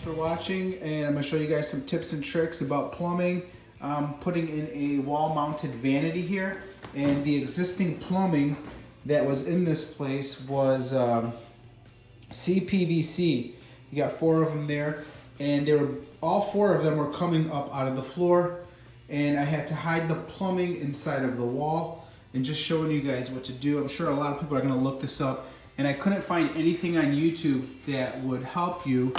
for watching, and I'm going to show you guys some tips and tricks about plumbing. I'm putting in a wall-mounted vanity here, and the existing plumbing that was in this place was CPVC. You got 4 of them there, and all 4 of them were coming up out of the floor, and I had to hide the plumbing inside of the wall, and just showing you guys what to do. I'm sure a lot of people are going to look this up, and I couldn't find anything on YouTube that would help you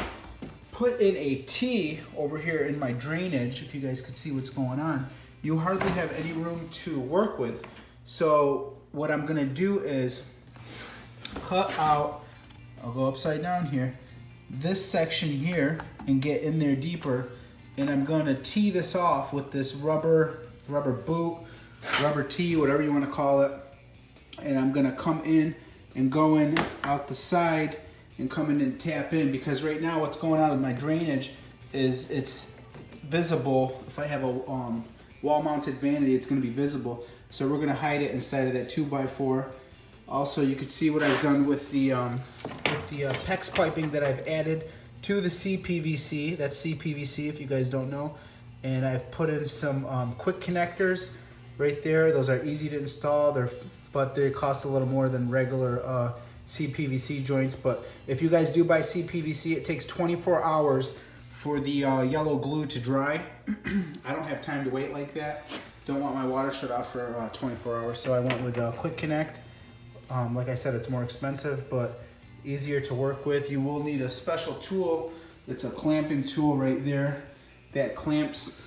put in a T over here in my drainage. If you guys could see what's going on, you hardly have any room to work with. So what I'm going to do is cut out, I'll go upside down here, this section here and get in there deeper, and I'm going to tee this off with this rubber boot, rubber tee, whatever you want to call it, and I'm going to come in and go in out the side and come in and tap in, because right now what's going on with my drainage is it's visible. If I have a wall-mounted vanity, it's going to be visible, so we're going to hide it inside of that 2x4. Also, you can see what I've done with the PEX piping that I've added to the CPVC. That's CPVC if you guys don't know. And I've put in some quick connectors right there. Those are easy to install, but they cost a little more than regular CPVC joints. But if you guys do buy CPVC, it takes 24 hours for the yellow glue to dry. I don't have time to wait like that. Don't want my water shut off for 24 hours, so I went with a quick connect. Like I said, it's more expensive, but easier to work with. You will need a special tool. It's a clamping tool right there that clamps,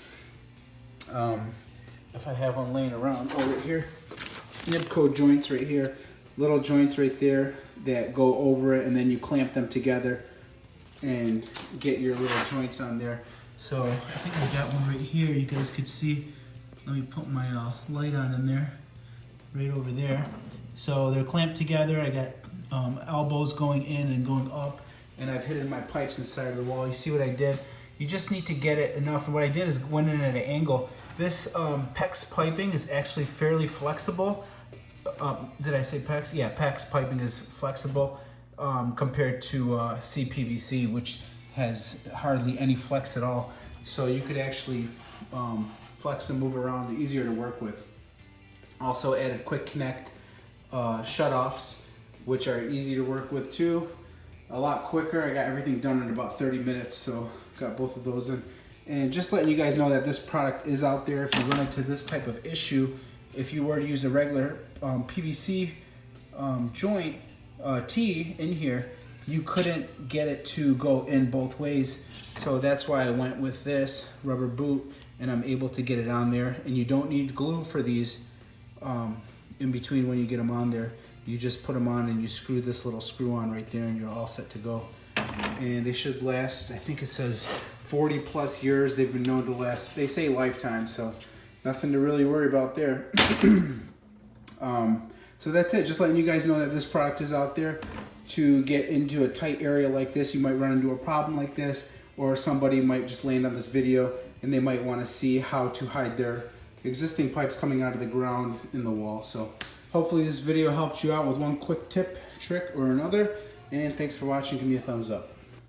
if I have one laying around, right here, Nibco joints right here, little joints right there that go over it, and then you clamp them together and get your little joints on there. So I think I got one right here. You guys could see. Let me put my light on in there, right over there. So they're clamped together. I got elbows going in and going up, and I've hidden my pipes inside of the wall. You see what I did? You just need to get it enough. And what I did is went in at an angle. This PEX piping is actually fairly flexible. Did I say PEX? Yeah, PEX piping is flexible compared to CPVC, which has hardly any flex at all. So you could actually flex and move around, easier to work with. Also added quick connect shut-offs, which are easy to work with too. A lot quicker. I got everything done in about 30 minutes, so got both of those in. And just letting you guys know that this product is out there if you run into this type of issue. If you were to use a regular PVC joint T in here, you couldn't get it to go in both ways. So that's why I went with this rubber boot, and I'm able to get it on there. And you don't need glue for these in between when you get them on there. You just put them on and you screw this little screw on right there, and you're all set to go. And they should last, I think it says 40 plus years. They've been known to last, they say lifetime, so nothing to really worry about there. So that's it. Just letting you guys know that this product is out there. To get into a tight area like this, you might run into a problem like this, or somebody might just land on this video and they might want to see how to hide their existing pipes coming out of the ground in the wall. So hopefully this video helped you out with one quick tip, trick, or another. And thanks for watching. Give me a thumbs up.